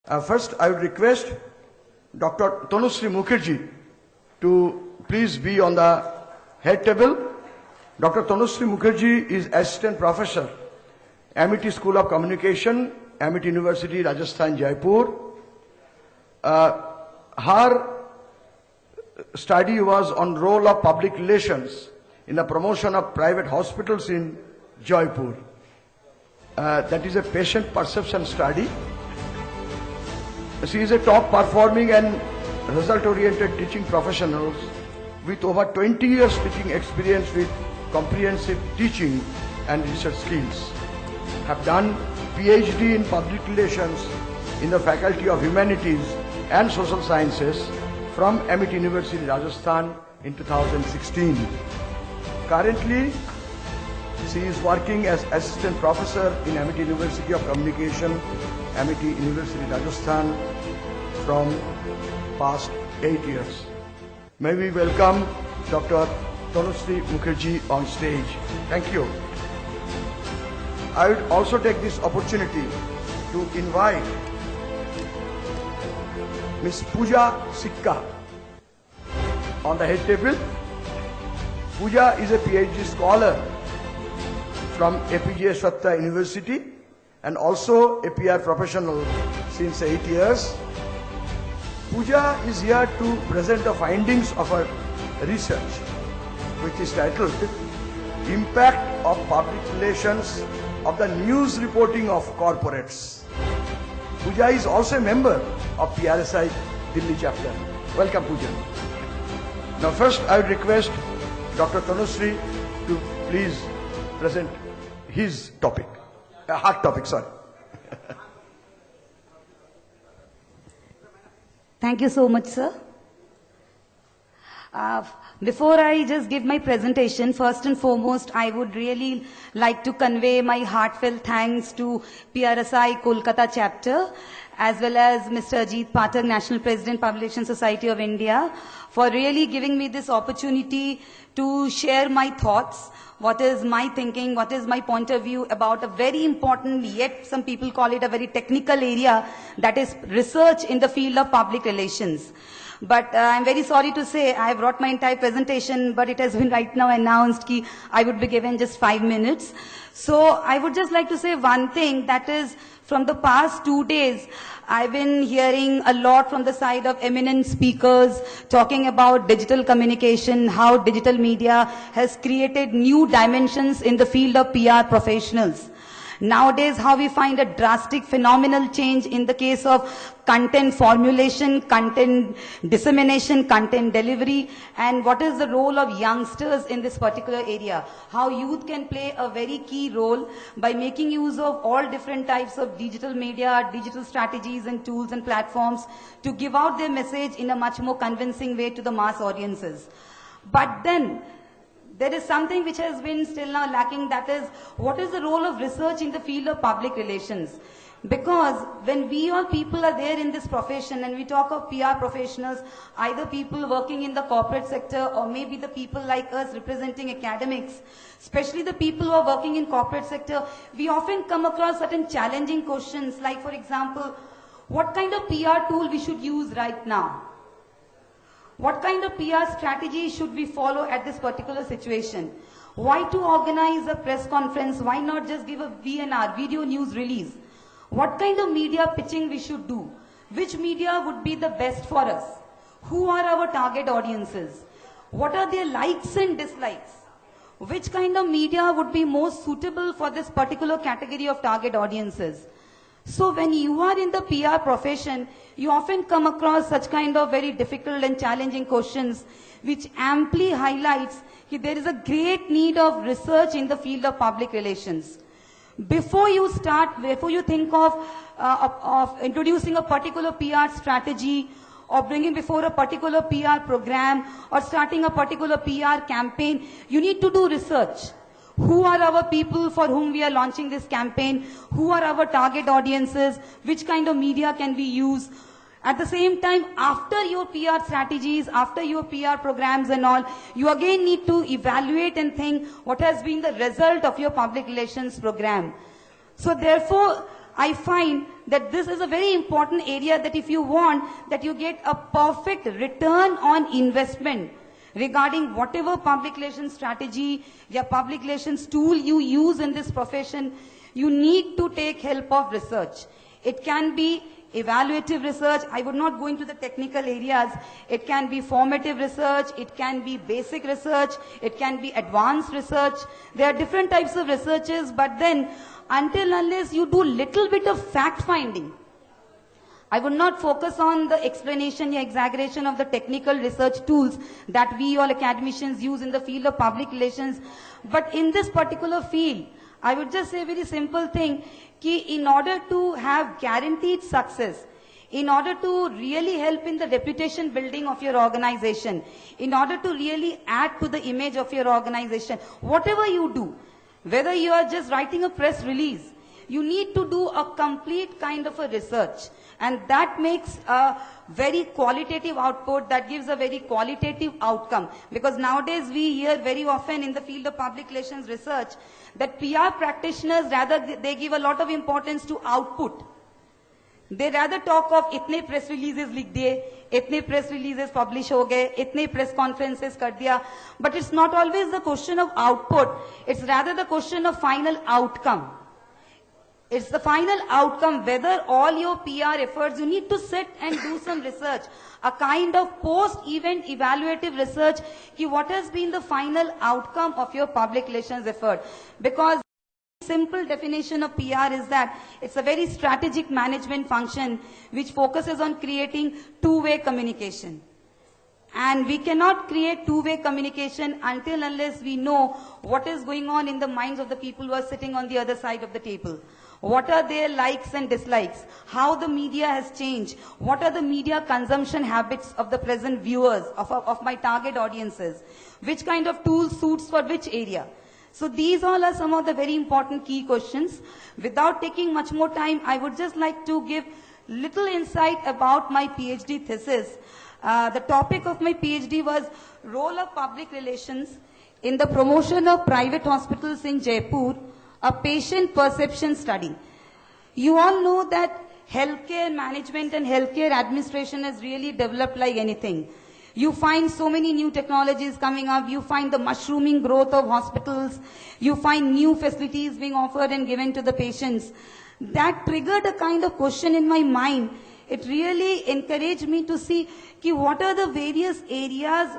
First, I would request Dr. Tanushri Mukherjee to please be on the head table. Dr. Tanushri Mukherjee is Assistant Professor, MIT School of Communication, MIT University, Rajasthan, Jaipur. Her study was on role of public relations in the promotion of private hospitals in Jaipur. That is a patient perception study. She is a top performing and result-oriented teaching professional with over 20 years teaching experience with comprehensive teaching and research skills. Have done PhD in public relations in the Faculty of Humanities and Social Sciences from MIT University, Rajasthan in 2016. Currently, she is working as Assistant Professor in MIT University of Communication, MIT University, Rajasthan from past 8 years. May we welcome Dr. Tanushri Mukherjee on stage. Thank you. I would also take this opportunity to invite Ms. Pooja Sikka on the head table. Pooja is a PhD scholar from APJ Satta University and also a PR professional since 8 years. Pooja is here to present the findings of her research, which is titled Impact of Public Relations of the News Reporting of Corporates. Pooja is also a member of PRSI Delhi chapter. Welcome, Pooja. Now first I would request Dr. Tanushri to please present his topic, her topic, sorry. Thank you so much, sir. Before I just give my presentation, first and foremost, I would really like to convey my heartfelt thanks to PRSI Kolkata chapter, as well as Mr. Ajit Pathak, National President, Publication Society of India, for really giving me this opportunity to share my thoughts, what is my thinking, what is my point of view about a very important, yet some people call it a very technical area, that is research in the field of public relations. But I'm very sorry to say I have brought my entire presentation, but it has been right now announced that I would be given just 5 minutes. So I would just like to say one thing, that is, from the past 2 days, I've been hearing a lot from the side of eminent speakers talking about digital communication, how digital media has created new dimensions in the field of PR professionals. Nowadays, how we find a drastic phenomenal change in the case of content formulation, content dissemination, content delivery, and what is the role of youngsters in this particular area. How youth can play a very key role by making use of all different types of digital media, digital strategies and tools and platforms to give out their message in a much more convincing way to the mass audiences. But then, there is something which has been still now lacking, that is, what is the role of research in the field of public relations? Because when we all people are there in this profession and we talk of PR professionals, either people working in the corporate sector or maybe the people like us representing academics, especially the people who are working in corporate sector, we often come across certain challenging questions like, for example, what kind of PR tool we should use right now? What kind of PR strategy should we follow at this particular situation? Why to organize a press conference? Why not just give a VNR, video news release? What kind of media pitching we should do? Which media would be the best for us? Who are our target audiences? What are their likes and dislikes? Which kind of media would be most suitable for this particular category of target audiences? So when you are in the PR profession, you often come across such kind of very difficult and challenging questions which amply highlights that there is a great need of research in the field of public relations. Before you think of introducing a particular PR strategy or bringing before a particular PR program or starting a particular PR campaign, you need to do research. Who are our people for whom we are launching this campaign? Who are our target audiences? Which kind of media can we use? At the same time, after your PR strategies, after your PR programs and all, you again need to evaluate and think what has been the result of your public relations program. So therefore, I find that this is a very important area, that if you want that you get a perfect return on investment regarding whatever public relations strategy or public relations tool you use in this profession, you need to take help of research. It can be evaluative research. I would not go into the technical areas. It can be formative research. It can be basic research. It can be advanced research. There are different types of researches, but then until unless you do little bit of fact finding, I would not focus on the explanation or exaggeration of the technical research tools that we all academicians use in the field of public relations. But in this particular field, I would just say a very simple thing, कि in order to have guaranteed success, in order to really help in the reputation building of your organization, in order to really add to the image of your organization, whatever you do, whether you are just writing a press release, you need to do a complete kind of a research. And that makes a very qualitative output, that gives a very qualitative outcome. Because nowadays we hear very often in the field of public relations research that PR practitioners, rather they give a lot of importance to output. They rather talk of itne press releases likh diye, itne press releases publish ho gaye, itne press conferences kar diya. But it's not always the question of output. It's rather the question of final outcome. It's the final outcome, whether all your PR efforts, you need to sit and do some research, a kind of post-event evaluative research, ki what has been the final outcome of your public relations effort. Because simple definition of PR is that it's a very strategic management function which focuses on creating two-way communication. And we cannot create two-way communication until unless we know what is going on in the minds of the people who are sitting on the other side of the table. What are their likes and dislikes? How the media has changed? What are the media consumption habits of the present viewers, of my target audiences? Which kind of tool suits for which area? So these all are some of the very important key questions. Without taking much more time, I would just like to give little insight about my PhD thesis. The topic of my PhD was role of public relations in the promotion of private hospitals in Jaipur, a patient perception study. You all know that healthcare management and healthcare administration has really developed like anything. You find so many new technologies coming up. You find the mushrooming growth of hospitals. You find new facilities being offered and given to the patients. That triggered a kind of question in my mind. It really encouraged me to see ki what are the various areas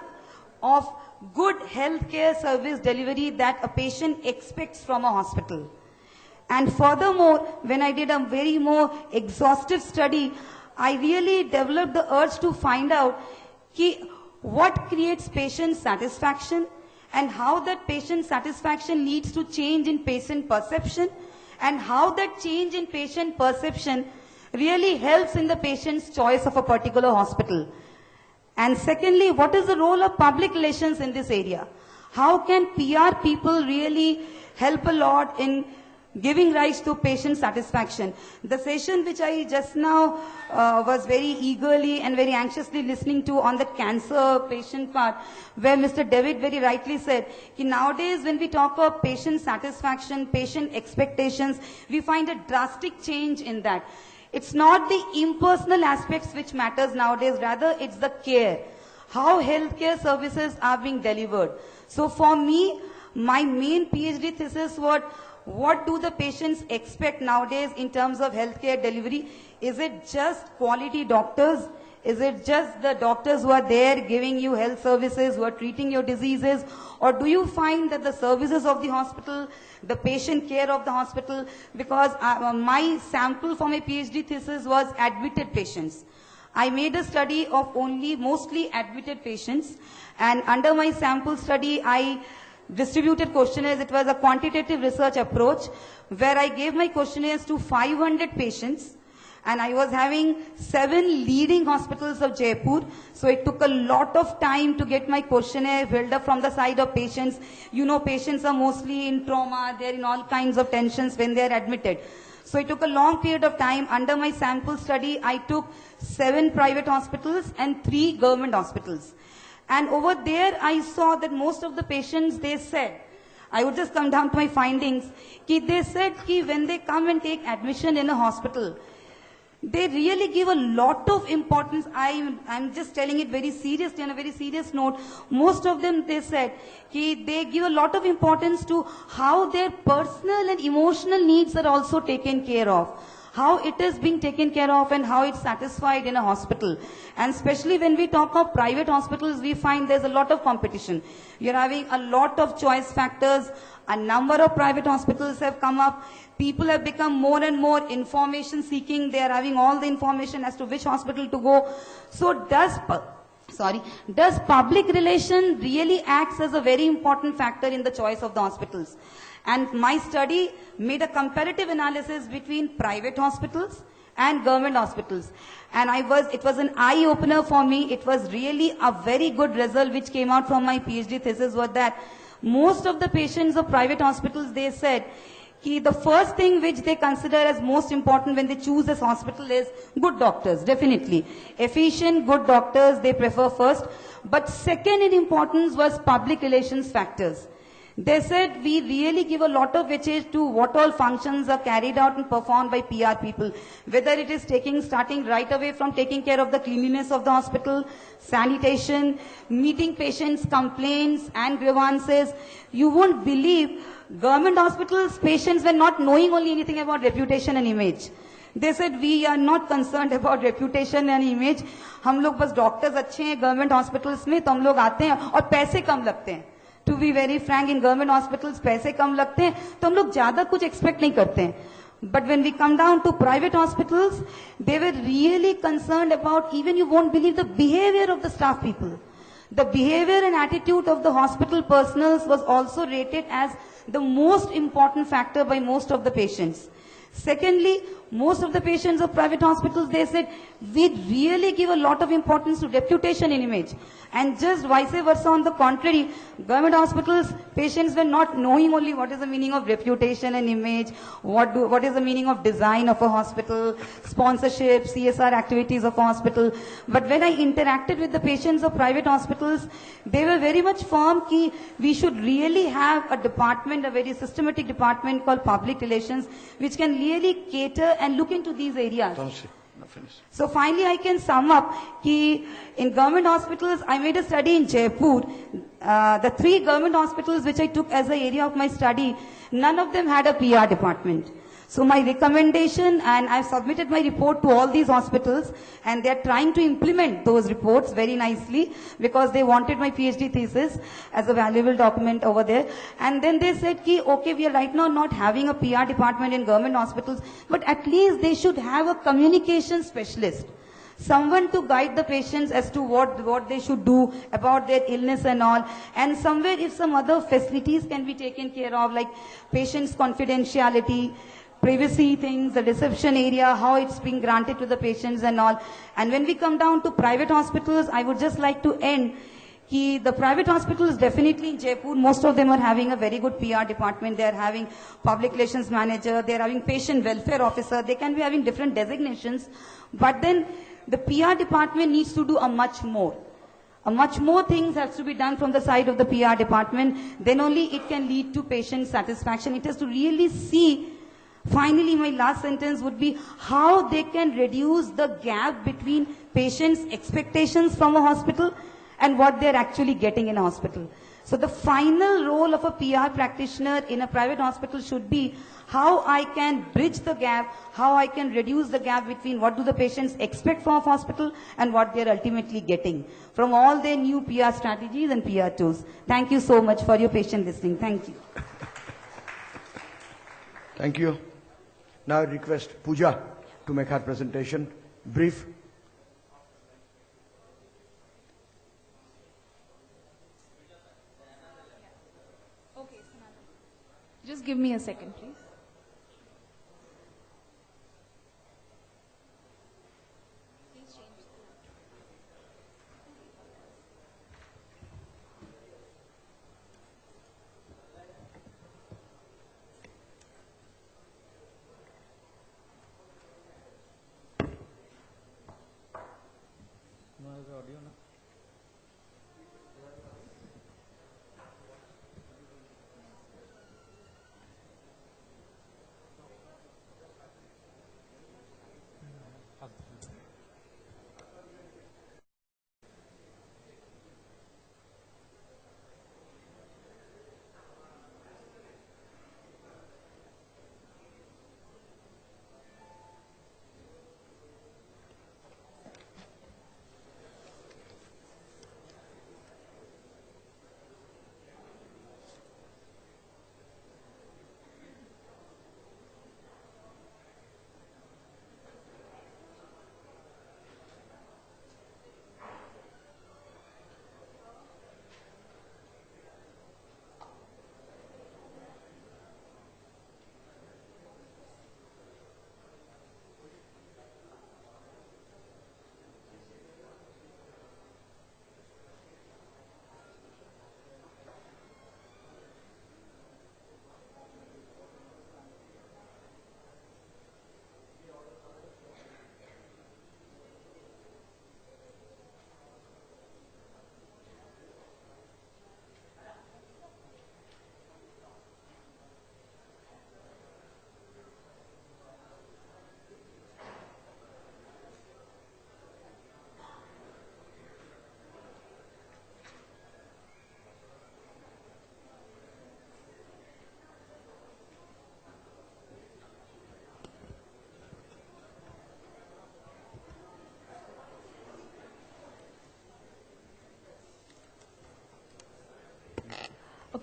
of good healthcare service delivery that a patient expects from a hospital. And furthermore, when I did a very more exhaustive study, I really developed the urge to find out ki what creates patient satisfaction and how that patient satisfaction leads to change in patient perception, and how that change in patient perception really helps in the patient's choice of a particular hospital. And secondly, what is the role of public relations in this area? How can PR people really help a lot in giving rise to patient satisfaction? The session which I just now was very eagerly and very anxiously listening to on the cancer patient part, where Mr. David very rightly said, कि nowadays when we talk of patient satisfaction, patient expectations, we find a drastic change in that. It's not the impersonal aspects which matters nowadays, rather it's the care, how healthcare services are being delivered. So for me, my main PhD thesis was, what do the patients expect nowadays in terms of healthcare delivery? Is it just quality doctors? Is it just the doctors who are there giving you health services, who are treating your diseases? Or do you find that the services of the hospital, the patient care of the hospital, because my sample for my PhD thesis was admitted patients. I made a study of mostly admitted patients, and under my sample study, I distributed questionnaires. It was a quantitative research approach where I gave my questionnaires to 500 patients, and I was having 7 leading hospitals of Jaipur. So it took a lot of time to get my questionnaire filled up from the side of patients. You know, patients are mostly in trauma. They're in all kinds of tensions when they're admitted. So it took a long period of time. Under my sample study, I took 7 private hospitals and 3 government hospitals. And over there, I saw that most of the patients, they said, I would just come down to my findings. They said when they come and take admission in a hospital, they really give a lot of importance. I'm just telling it very seriously, on a very serious note. Most of them, they said, they give a lot of importance to how their personal and emotional needs are also taken care of. How it is being taken care of and how it's satisfied in a hospital. And especially when we talk of private hospitals, we find there's a lot of competition. You're having a lot of choice factors. A number of private hospitals have come up. People have become more and more information seeking. They are having all the information as to which hospital to go. So does public relation really acts as a very important factor in the choice of the hospitals? And my study made a comparative analysis between private hospitals and government hospitals. And it was an eye-opener for me. It was really a very good result which came out from my PhD thesis, was that most of the patients of private hospitals, they said, the first thing which they consider as most important when they choose this hospital is good doctors, definitely. Efficient, good doctors, they prefer first. But second in importance was public relations factors. They said we really give a lot of weightage to what all functions are carried out and performed by PR people. Whether it is starting right away from taking care of the cleanliness of the hospital, sanitation, meeting patients' complaints and grievances. You won't believe government hospitals, patients were not knowing only anything about reputation and image. They said we are not concerned about reputation and image. हम लोग बस doctors अच्छे हैं government hospitals में तो हम लोग आते हैं और पैसे कम लगते हैं. To be very frank, in government hospitals, पैसे कम लगते हैं, तो हम लोग ज़्यादा कुछ expect नहीं करते हैं. But when we come down to private hospitals, they were really concerned about, even you won't believe, the behavior of the staff people. The behavior and attitude of the hospital personnel was also rated as the most important factor by most of the patients. Secondly, most of the patients of private hospitals, they said, we really give a lot of importance to reputation and image. And just vice versa, on the contrary, government hospitals, patients were not knowing only what is the meaning of reputation and image, what is the meaning of design of a hospital, sponsorship, CSR activities of a hospital. But when I interacted with the patients of private hospitals, they were very much firm that we should really have a department, a very systematic department called public relations, which can really cater and look into these areas. Tanushri, now finish. So finally I can sum up that in government hospitals, I made a study in Jaipur. The 3 government hospitals which I took as the area of my study, none of them had a PR department. So my recommendation, and I've submitted my report to all these hospitals, and they're trying to implement those reports very nicely because they wanted my PhD thesis as a valuable document over there. And then they said, okay, we are right now not having a PR department in government hospitals, but at least they should have a communication specialist. Someone to guide the patients as to what they should do about their illness and all. And somewhere if some other facilities can be taken care of, like patients' confidentiality, privacy things, the reception area, how it's being granted to the patients and all. And when we come down to private hospitals, I would just like to end the private hospitals, definitely in Jaipur, most of them are having a very good PR department. They are having public relations manager, they are having patient welfare officer, they can be having different designations. But then the PR department needs to do a much more. A much more things has to be done from the side of the PR department. Then only it can lead to patient satisfaction. It has to really see. Finally, my last sentence would be how they can reduce the gap between patients' expectations from a hospital and what they're actually getting in a hospital. So the final role of a PR practitioner in a private hospital should be how I can bridge the gap, how I can reduce the gap between what do the patients expect from a hospital and what they're ultimately getting from all their new PR strategies and PR tools. Thank you so much for your patient listening. Thank you. Thank you. Now I request Pooja to make her presentation brief. Okay, just give me a second, please.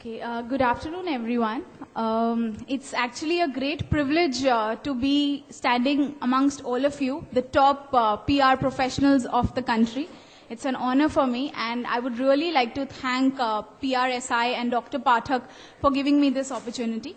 Okay, good afternoon, everyone. It's actually a great privilege to be standing amongst all of you, the top PR professionals of the country. It's an honor for me, and I would really like to thank PRSI and Dr. Pathak for giving me this opportunity.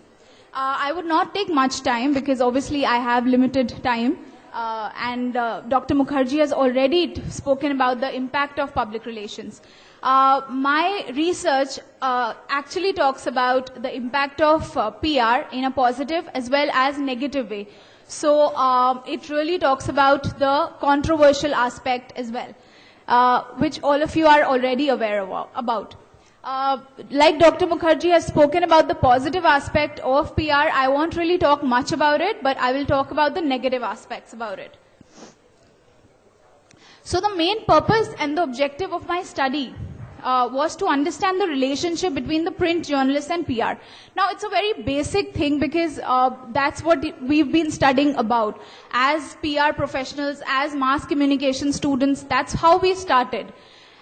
I would not take much time because obviously I have limited time, and Dr. Mukherjee has already spoken about the impact of public relations. My research actually talks about the impact of PR in a positive as well as negative way. So it really talks about the controversial aspect as well, which all of you are already aware about. Like Dr. Mukherjee has spoken about the positive aspect of PR, I won't really talk much about it, but I will talk about the negative aspects about it. So the main purpose and the objective of my study was to understand the relationship between the print journalist and PR. Now, it's a very basic thing because that's what we've been studying about. As PR professionals, as mass communication students, that's how we started.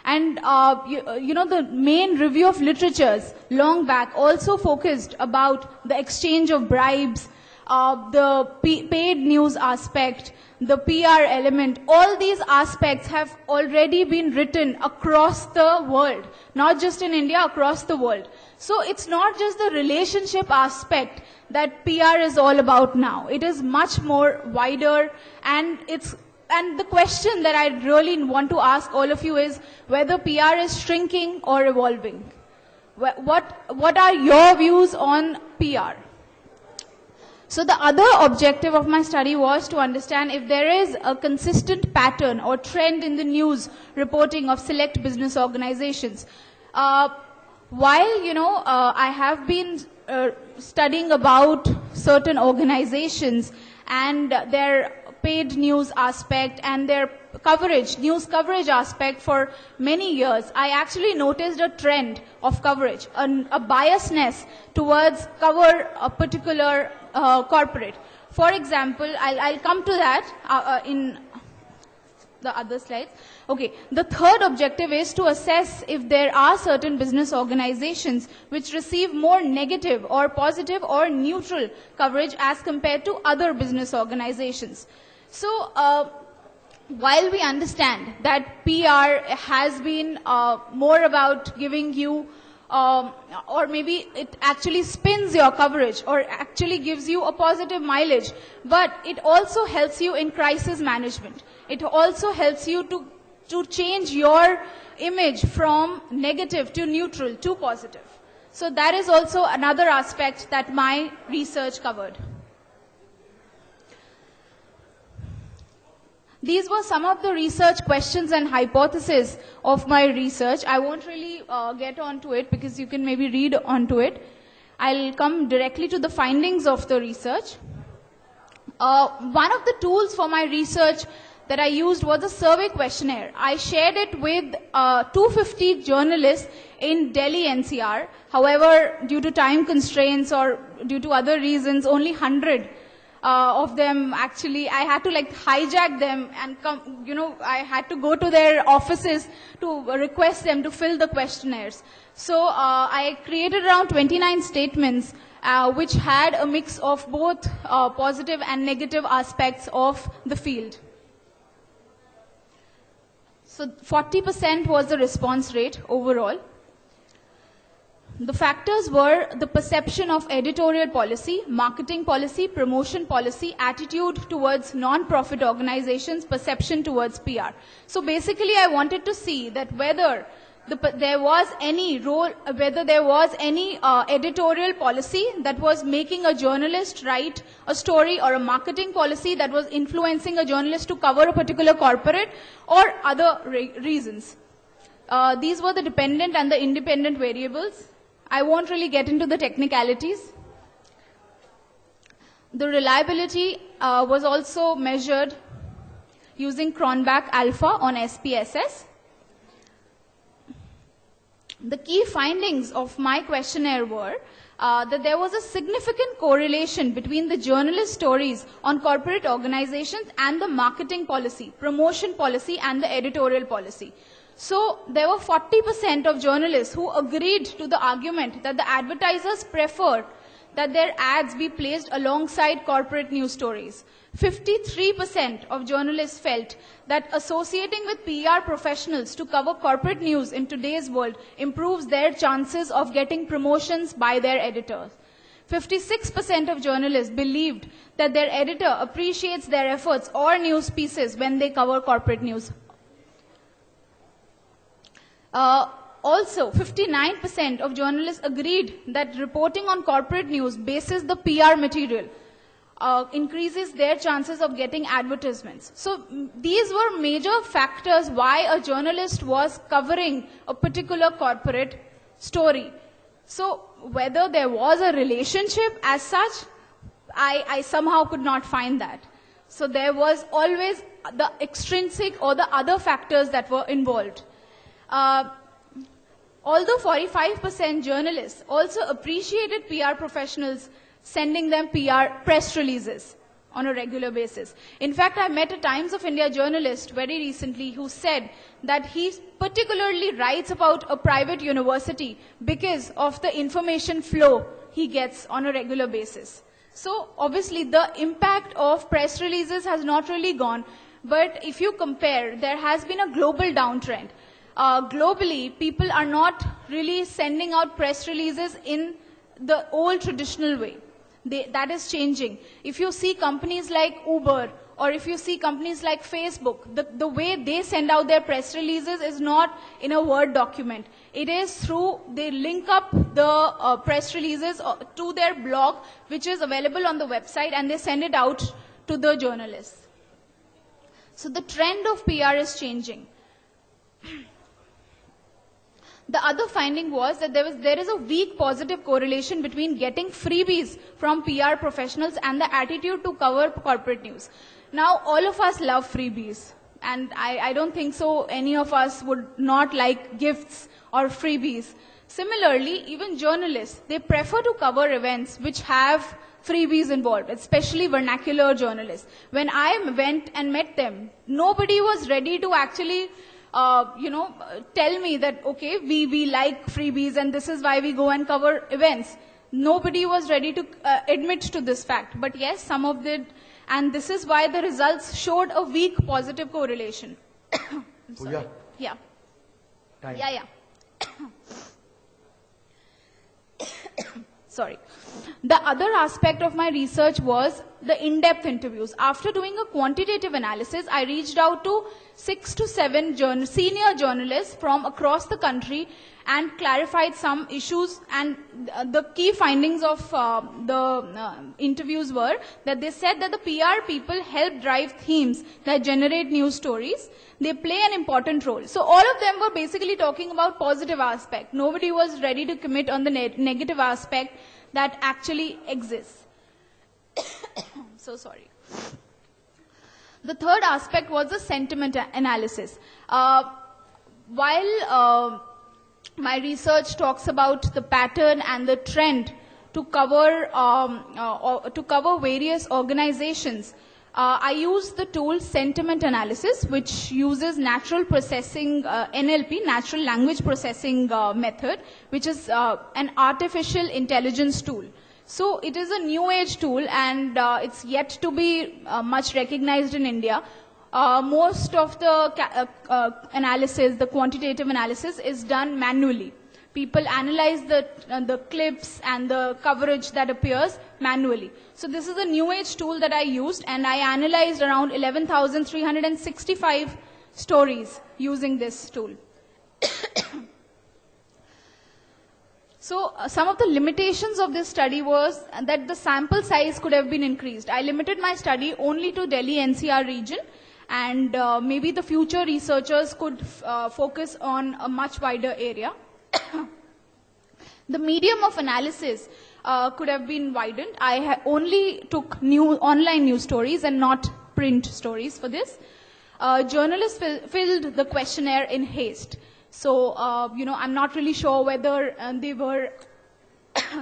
And, you know, the main review of literatures long back also focused about the exchange of bribes, the paid news aspect, the PR element. All these aspects have already been written across the world, not just in India, across the world. So it's not just the relationship aspect that PR is all about now. It is much more wider, and the question that I really want to ask all of you is whether PR is shrinking or evolving. What are your views on PR? So the other objective of my study was to understand if there is a consistent pattern or trend in the news reporting of select business organizations. While, you know, I have been studying about certain organizations and their paid news aspect and their coverage, news coverage aspect for many years, I actually noticed a trend of coverage, a biasness towards cover a particular corporate. For example, I'll come to that in the other slides. Okay, the third objective is to assess if there are certain business organizations which receive more negative or positive or neutral coverage as compared to other business organizations. So, while we understand that PR has been more about giving you, or maybe it actually spins your coverage or actually gives you a positive mileage, but it also helps you in crisis management. It also helps you to change your image from negative to neutral to positive. So that is also another aspect that my research covered. These were some of the research questions and hypotheses of my research. I won't really get onto it because you can maybe read onto it. I'll come directly to the findings of the research. One of the tools for my research that I used was a survey questionnaire. I shared it with 250 journalists in Delhi NCR. However, due to time constraints or due to other reasons, only 100 of them actually, I had to like hijack them and come, you know, I had to go to their offices to request them to fill the questionnaires. So I created around 29 statements which had a mix of both positive and negative aspects of the field. So 40% was the response rate overall. The factors were the perception of editorial policy, marketing policy, promotion policy, attitude towards non-profit organizations, perception towards PR. So basically I wanted to see that whether there was any role, whether there was any editorial policy that was making a journalist write a story, or a marketing policy that was influencing a journalist to cover a particular corporate, or other reasons. These were the dependent and the independent variables. I won't really get into the technicalities. The reliability was also measured using Cronbach alpha on SPSS. The key findings of my questionnaire were that there was a significant correlation between the journalist stories on corporate organizations and the marketing policy, promotion policy, and the editorial policy. So there were 40% of journalists who agreed to the argument that the advertisers prefer that their ads be placed alongside corporate news stories. 53% of journalists felt that associating with PR professionals to cover corporate news in today's world improves their chances of getting promotions by their editors. 56% of journalists believed that their editor appreciates their efforts or news pieces when they cover corporate news. Also, 59% of journalists agreed that reporting on corporate news bases the PR material increases their chances of getting advertisements. So these were major factors why a journalist was covering a particular corporate story. So whether there was a relationship as such, I somehow could not find that. So there was always the extrinsic or the other factors that were involved. Although 45% journalists also appreciated PR professionals sending them PR press releases on a regular basis. In fact, I met a Times of India journalist very recently who said that he particularly writes about a private university because of the information flow he gets on a regular basis. So obviously the impact of press releases has not really gone, but if you compare, there has been a global downtrend. Globally, people are not really sending out press releases in the old traditional way. That is changing. If you see companies like Uber or if you see companies like Facebook, the way they send out their press releases is not in a Word document. It is through, they link up the press releases to their blog, which is available on the website, and they send it out to the journalists. So the trend of PR is changing. The other finding was that there is a weak positive correlation between getting freebies from PR professionals and the attitude to cover corporate news. Now, all of us love freebies, and I don't think so any of us would not like gifts or freebies. Similarly, even journalists, they prefer to cover events which have freebies involved, especially vernacular journalists. When I went and met them, nobody was ready to actually tell me that, okay, we like freebies and this is why we go and cover events. Nobody was ready to admit to this fact. But yes, some of did. And this is why the results showed a weak positive correlation. Pooja? Yeah. Time. Yeah. Sorry. The other aspect of my research was the in-depth interviews. After doing a quantitative analysis, I reached out to 6 to 7 senior journalists from across the country and clarified some issues. And the key findings of the interviews were that they said that the PR people help drive themes that generate news stories. They play an important role. So all of them were basically talking about positive aspect. Nobody was ready to commit on the negative aspect that actually exists. So sorry. The third aspect was the sentiment analysis. While my research talks about the pattern and the trend to cover various organizations, I use the tool sentiment analysis, which uses natural processing, NLP, natural language processing method, which is an artificial intelligence tool. So it is a new age tool, and it's yet to be much recognized in India. Most of the analysis, the quantitative analysis, is done manually. People analyze the clips and the coverage that appears manually. So this is a new age tool that I used, and I analyzed around 11,365 stories using this tool. So some of the limitations of this study was that the sample size could have been increased. I limited my study only to Delhi NCR region, and maybe the future researchers could focus on a much wider area. The medium of analysis could have been widened. I only took online news stories and not print stories for this. Journalists filled the questionnaire in haste. So, I'm not really sure whether they were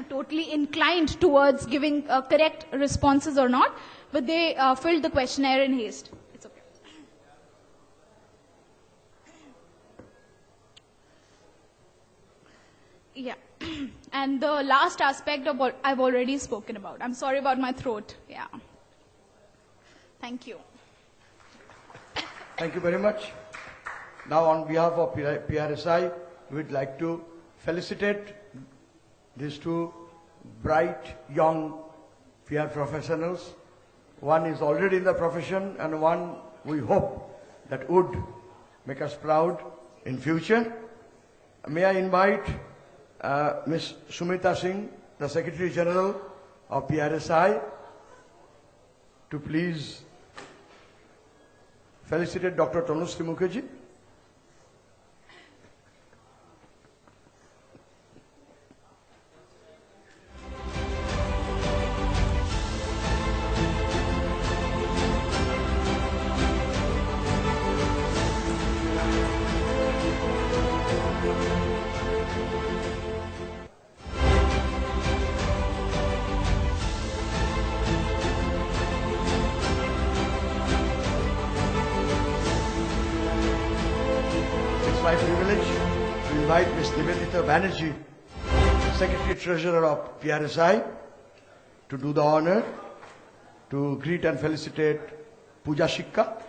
totally inclined towards giving correct responses or not, but they filled the questionnaire in haste. It's okay. Yeah. And the last aspect of what I've already spoken about. I'm sorry about my throat. Yeah. Thank you. Thank you very much. Now, on behalf of PRSI, we'd like to felicitate these two bright, young PR professionals. One is already in the profession, and one we hope that would make us proud in future. May I invite Ms. Sumita Singh, the Secretary General of PRSI, to please felicitate Dr. Tanushri Mukherjee. My privilege to invite Ms. Nivedita Banerjee, Secretary Treasurer of PRSI, to do the honor to greet and felicitate Pooja Sikka.